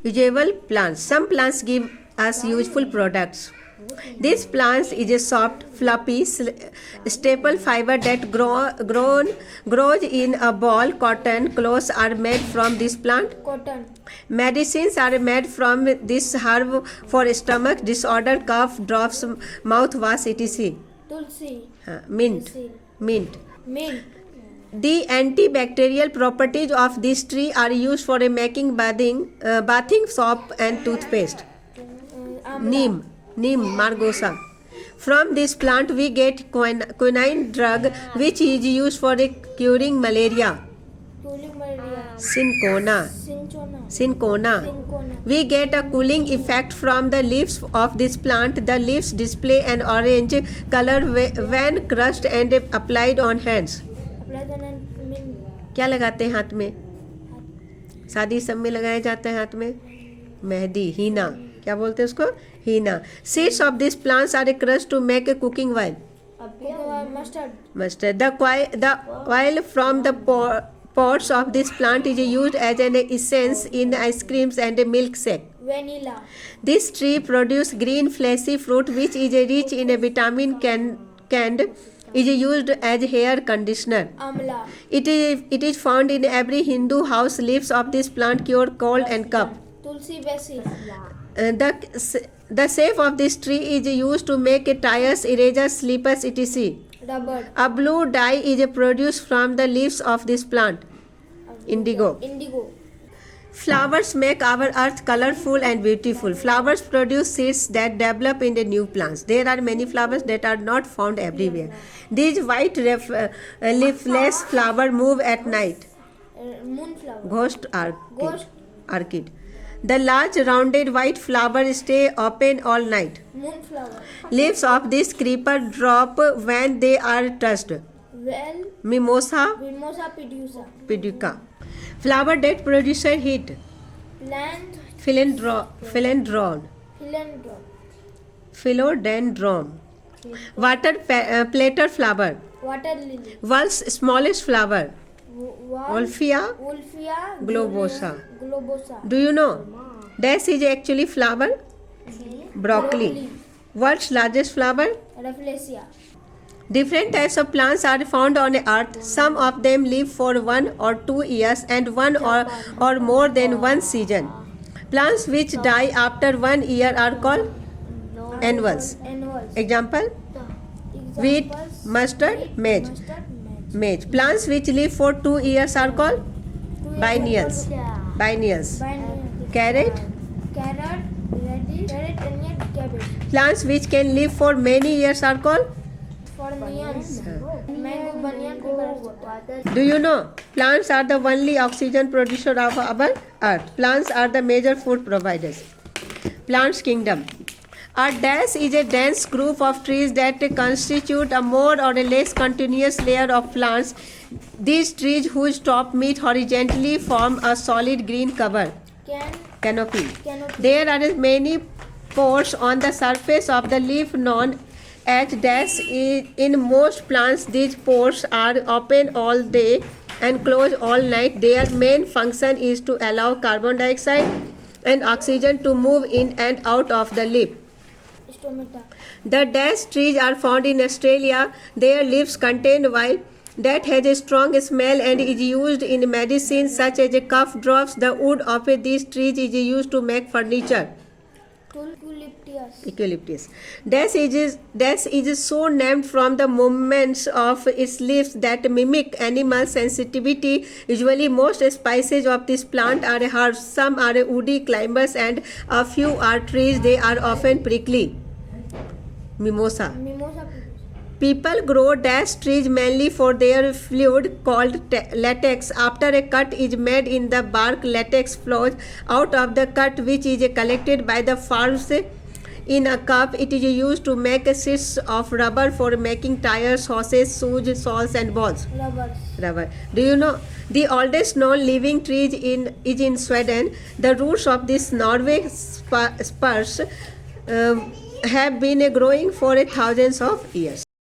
Usable plants. Some plants give us useful products. This plant is a soft, fluffy, staple fiber that grows in a ball. Cotton clothes are made from this plant. Cotton. Medicines are made from this herb for stomach disorder, cough, drops, mouthwash, etc. Tulsi. Mint. Tulsi. Mint. Mint. The antibacterial properties of this tree are used for making bathing soap and toothpaste. Amla. Neem, margosa. From this plant we get quinine drug which is used for curing malaria. Cooling malaria. Cinchona. Cinchona. We get a cooling effect from the leaves of this plant. The leaves display an orange color when crushed and applied on hands. Apply the mint. क्या लगाते हैं हाथ में? शादी सब में लगाया जाता है हाथ में मेहंदी, हीना. क्या बोलते हैं उसको? हीना. Seeds of these plants are crushed to make a cooking oil. Mustard. The oil from the pods of this plant is used as an essence in ice creams and milkshake. Vanilla. This tree produces green fleshy fruit which is rich in a vitamin canned is used as hair conditioner. Amla. It is found in every Hindu house. Leaves of this plant cure cold and cough. Tulsi basil. The sap of this tree is used to make tires, erasers, slippers, etc. Rubber. A blue dye is produced from the leaves of this plant. Indigo. Flowers make our earth colorful and beautiful. Flowers produce seeds that develop into new plants. There are many flowers that are not found everywhere. These white leafless flowers move at night. Moonflower. Ghost orchid. The large rounded white flowers stay open all night. Moonflower. Leaves of this creeper drop when they are touched. Well. Mimosa pudica. Flower that produces heat. Plant. Philodendron. Water platter flower. Water lily. World's smallest flower. Wolfia globosa. Do you know? This is actually flower. Broccoli. World's largest flower. Rafflesia. Different types of plants are found on earth. Some of them live for 1 or 2 years and one or more than one season. Plants which die after 1 year are called annuals. Example: wheat, mustard, maize. Plants which live for 2 years are called biennials. Carrot, onion, cabbage. plants which can live for many years are called. Mango, banyan, Do you know? Plants are the only oxygen producer of our earth. Plants are the major food providers. Plants kingdom. A dash is a dense group of trees that constitute a more or less continuous layer of plants. These trees whose top meet horizontally form a solid green cover. Canopy. There are many pores on the surface of the leaf known as dash. In most plants, these pores are open all day and closed all night. Their main function is to allow carbon dioxide and oxygen to move in and out of the leaf. The dash trees are found in Australia. Their leaves contain oil that has a strong smell and is used in medicine such as cough drops. The wood of these trees is used to make furniture. Eucalyptus. Dash is so named from the movements of its leaves that mimic animal sensitivity. Usually most species of this plant are herbs. Some are woody climbers and a few are trees. They are often prickly. Mimosa. People grow dash trees mainly for their fluid called latex. After a cut is made in the bark, latex flows out of the cut, which is collected by the farms in a cup. It is used to make sheets of rubber for making tires, horses, shoes, soles and balls. Rubber. Do you know the oldest known living tree is in Sweden? The roots of this Norway spruce have been growing for thousands of years.